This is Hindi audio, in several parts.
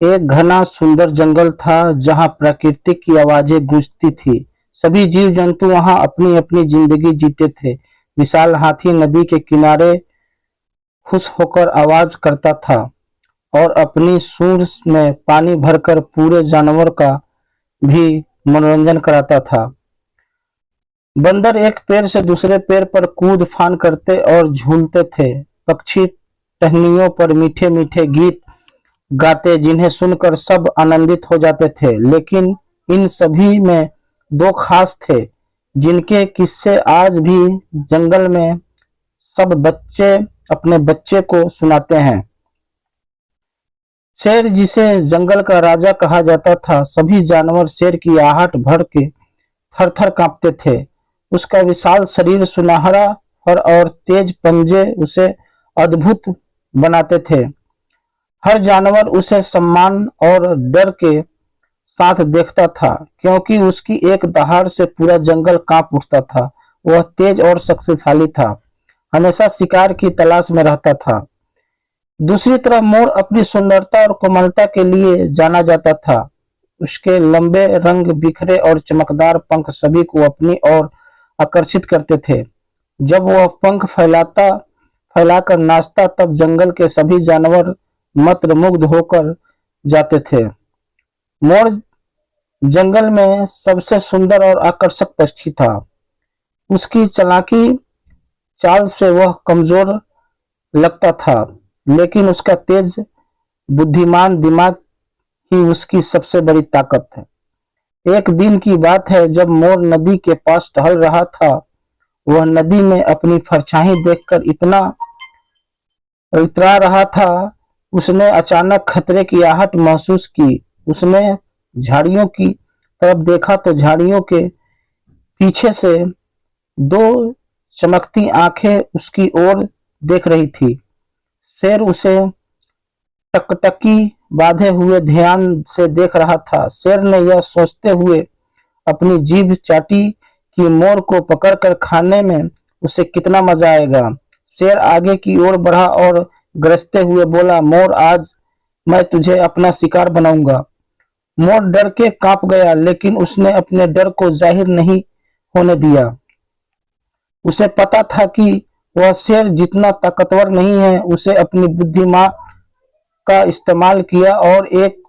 एक घना सुंदर जंगल था जहां प्रकृति की आवाजें गूंजती थी। सभी जीव जंतु वहां अपनी अपनी जिंदगी जीते थे। विशाल हाथी नदी के किनारे खुश होकर आवाज करता था और अपनी सूंड में पानी भरकर पूरे जानवर का भी मनोरंजन कराता था। बंदर एक पेड़ से दूसरे पेड़ पर कूद फान करते और झूलते थे। पक्षी टहनियों पर मीठे मीठे गीत गाते जिन्हें सुनकर सब आनंदित हो जाते थे। लेकिन इन सभी में दो खास थे जिनके किस्से आज भी जंगल में सब बच्चे अपने बच्चे को सुनाते हैं। शेर, जिसे जंगल का राजा कहा जाता था, सभी जानवर शेर की आहट भर के थर थर कांपते थे। उसका विशाल शरीर, सुनहरा फर और तेज पंजे उसे अद्भुत बनाते थे। हर जानवर उसे सम्मान और डर के साथ देखता था क्योंकि उसकी एक दहाड़ से पूरा जंगल कांप उठता था। वह तेज और शक्तिशाली था, हमेशा शिकार की तलाश में रहता था। दूसरी तरफ मोर अपनी सुंदरता और कोमलता के लिए जाना जाता था। उसके लंबे, रंग बिखरे और चमकदार पंख सभी को अपनी ओर आकर्षित करते थे। जब वह पंख फैलाकर नाचता तब जंगल के सभी जानवर मंत्रमुग्ध होकर जाते थे। मोर जंगल में सबसे सुंदर और आकर्षक पक्षी था। उसकी चालाकी चाल से वह कमजोर लगता था, लेकिन उसका तेज बुद्धिमान दिमाग ही उसकी सबसे बड़ी ताकत है। एक दिन की बात है, जब मोर नदी के पास टहल रहा था। वह नदी में अपनी परछाई देखकर इतना इतरा रहा था, उसने अचानक खतरे की आहट महसूस की। उसने झाड़ियों की तरफ देखा तो झाड़ियों के पीछे से दो चमकती आंखें उसकी ओर देख रही थी। शेर उसे टकटकी बांधे हुए ध्यान से देख रहा था। शेर ने यह सोचते हुए अपनी जीभ चाटी कि मोर को पकड़कर खाने में उसे कितना मजा आएगा। शेर आगे की ओर बढ़ा और गरजते हुए बोला, मोर, आज मैं तुझे अपना शिकार बनाऊंगा। मोर डर के कांप गया, लेकिन उसने अपने डर को जाहिर नहीं होने दिया। उसे पता था कि वह शेर जितना ताकतवर नहीं है। उसे अपनी बुद्धिमान का इस्तेमाल किया और एक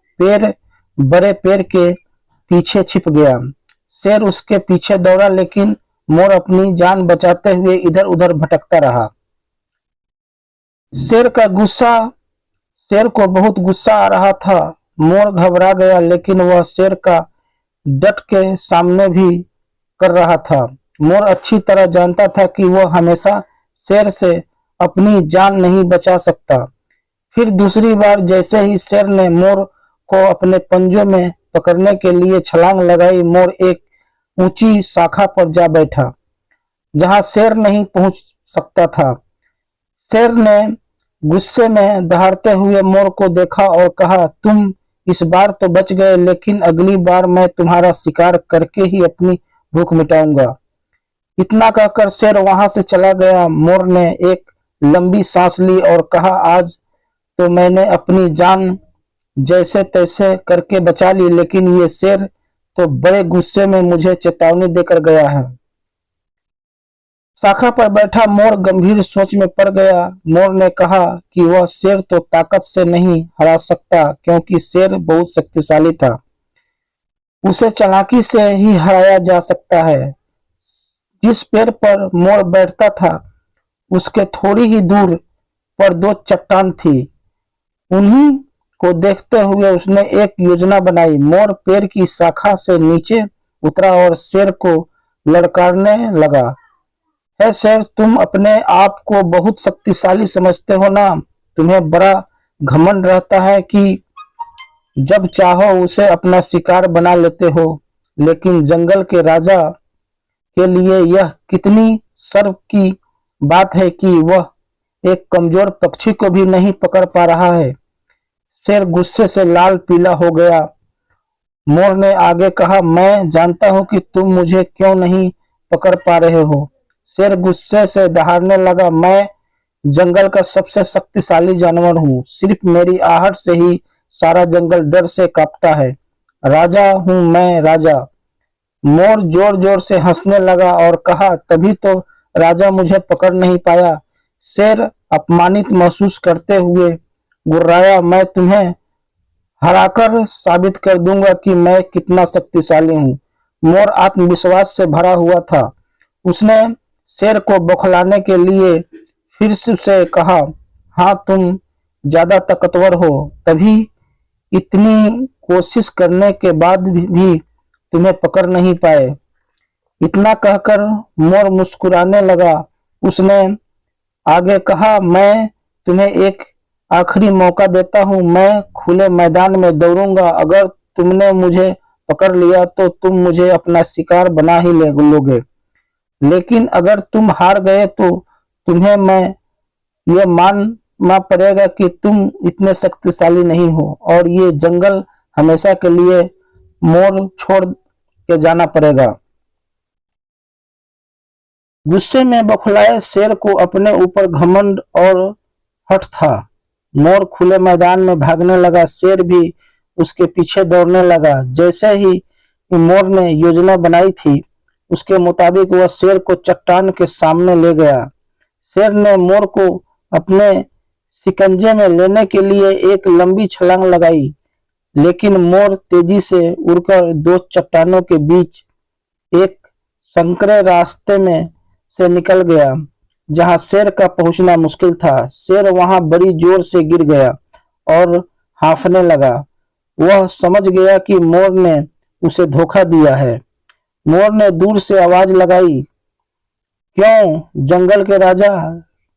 बड़े पेड़ के पीछे छिप गया। शेर उसके पीछे दौड़ा, लेकिन मोर अपनी जान बचाते हुए इधर उधर भटकता रहा। शेर को बहुत गुस्सा आ रहा था। मोर घबरा गया, लेकिन वह शेर का डट के सामने भी कर रहा था। मोर अच्छी तरह जानता था कि वह हमेशा शेर से अपनी जान नहीं बचा सकता। फिर दूसरी बार जैसे ही शेर ने मोर को अपने पंजों में पकड़ने के लिए छलांग लगाई, मोर एक ऊंची शाखा पर जा बैठा जहां शेर नहीं पहुंच सकता था। शेर ने गुस्से में दहाड़ते हुए मोर को देखा और कहा, तुम इस बार तो बच गए, लेकिन अगली बार मैं तुम्हारा शिकार करके ही अपनी भूख मिटाऊंगा। इतना कहकर शेर वहां से चला गया। मोर ने एक लंबी सांस ली और कहा, आज तो मैंने अपनी जान जैसे तैसे करके बचा ली, लेकिन ये शेर तो बड़े गुस्से में मुझे चेतावनी देकर गया है। शाखा पर बैठा मोर गंभीर सोच में पड़ गया। मोर ने कहा कि वह शेर तो ताकत से नहीं हरा सकता, क्योंकि शेर बहुत शक्तिशाली था। उसे चालाकी से ही हराया जा सकता है। जिस पेड़ पर मोर बैठता था, उसके थोड़ी ही दूर पर दो चट्टान थी। उन्हीं को देखते हुए उसने एक योजना बनाई। मोर पेड़ की शाखा से नीचे उतरा और शेर को ललकारने लगा, है शेर, तुम अपने आप को बहुत शक्तिशाली समझते हो ना? तुम्हें बड़ा घमंड रहता है कि जब चाहो उसे अपना शिकार बना लेते हो, लेकिन जंगल के राजा के लिए यह कितनी शर्म की बात है कि वह एक कमजोर पक्षी को भी नहीं पकड़ पा रहा है। शेर गुस्से से लाल पीला हो गया। मोर ने आगे कहा, मैं जानता हूं कि तुम मुझे क्यों नहीं पकड़ पा रहे हो। शेर गुस्से से दहाड़ने लगा, मैं जंगल का सबसे शक्तिशाली जानवर हूँ। सिर्फ मेरी आहट से ही सारा जंगल डर से कांपता है। राजा हूं मैं राजा। मोर जोर जोर से हंसने लगा और कहा, तभी तो राजा मुझे पकड़ नहीं पाया। शेर अपमानित महसूस करते हुए गुर्राया, मैं तुम्हें हराकर साबित कर दूंगा कि मैं कितना शक्तिशाली हूँ। मोर आत्मविश्वास से भरा हुआ था। उसने शेर को बौखलाने के लिए फिर से कहा, हाँ तुम ज्यादा ताकतवर हो, तभी इतनी कोशिश करने के बाद भी तुम्हें पकड़ नहीं पाए। इतना कहकर मोर मुस्कुराने लगा। उसने आगे कहा, मैं तुम्हें एक आखिरी मौका देता हूं। मैं खुले मैदान में दौड़ूंगा। अगर तुमने मुझे पकड़ लिया तो तुम मुझे अपना शिकार बना ही लोगे, लेकिन अगर तुम हार गए तो तुम्हें मैं ये मानना पड़ेगा कि तुम इतने शक्तिशाली नहीं हो और ये जंगल हमेशा के लिए मोर छोड़ के जाना पड़ेगा। गुस्से में बौखलाए शेर को अपने ऊपर घमंड और हठ था। मोर खुले मैदान में भागने लगा। शेर भी उसके पीछे दौड़ने लगा। जैसे ही मोर ने योजना बनाई थी, उसके मुताबिक वह शेर को चट्टान के सामने ले गया। शेर ने मोर को अपने शिकंजे में लेने के लिए एक लंबी छलांग लगाई, लेकिन मोर तेजी से उड़कर दो चट्टानों के बीच एक संकरे रास्ते में से निकल गया, जहां शेर का पहुंचना मुश्किल था। शेर वहां बड़ी जोर से गिर गया और हांफने लगा। वह समझ गया कि मोर ने उसे धोखा दिया है। मोर ने दूर से आवाज लगाई, क्यों जंगल के राजा,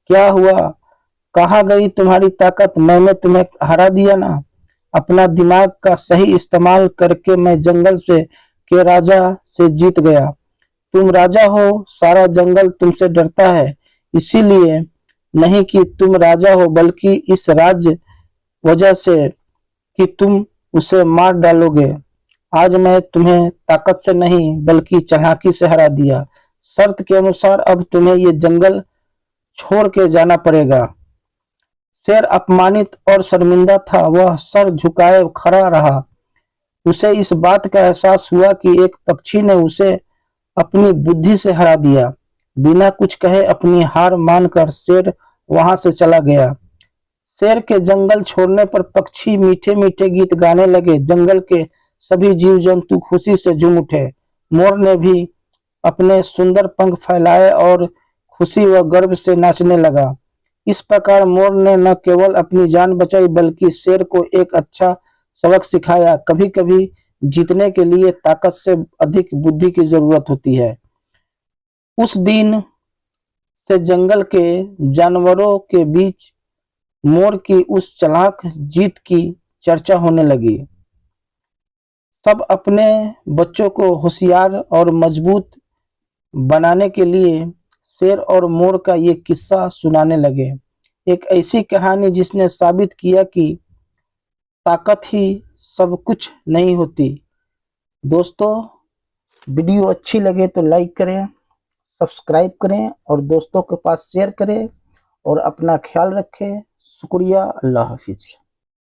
क्या हुआ? कहाँ गई तुम्हारी ताकत? मैंने तुम्हें हरा दिया ना। अपना दिमाग का सही इस्तेमाल करके मैं जंगल से के राजा से जीत गया। तुम राजा हो, सारा जंगल तुमसे डरता है, इसीलिए नहीं कि तुम राजा हो, बल्कि इस राज्य वजह से कि तुम उसे मार डालोगे। आज मैं तुम्हें ताकत से नहीं बल्कि चालाकी से हरा दिया। शर्त के अनुसार अब तुम्हें ये जंगल छोड़ के जाना पड़ेगा। शेर अपमानित और शर्मिंदा था। वह सर झुकाए खड़ा रहा। उसे इस बात का एहसास हुआ कि एक पक्षी ने उसे अपनी बुद्धि से हरा दिया। बिना कुछ कहे अपनी हार मानकर शेर वहां से चला गया। शेर के जंगल छोड़ने पर पक्षी मीठे मीठे गीत गाने लगे। जंगल के सभी जीव जंतु खुशी से झूम उठे। मोर ने भी अपने सुंदर पंख फैलाए और खुशी व गर्व से नाचने लगा। इस प्रकार मोर ने न केवल अपनी जान बचाई बल्कि शेर को एक अच्छा सबक सिखाया। कभी कभी जीतने के लिए ताकत से अधिक बुद्धि की जरूरत होती है। उस दिन से जंगल के जानवरों के बीच मोर की उस चालाक जीत की चर्चा होने लगी। सब अपने बच्चों को होशियार और मजबूत बनाने के लिए शेर और मोर का ये किस्सा सुनाने लगे। एक ऐसी कहानी जिसने साबित किया कि ताकत ही सब कुछ नहीं होती। दोस्तों, वीडियो अच्छी लगे तो लाइक करें, सब्सक्राइब करें और दोस्तों के पास शेयर करें और अपना ख्याल रखें। शुक्रिया। अल्लाह हाफिज।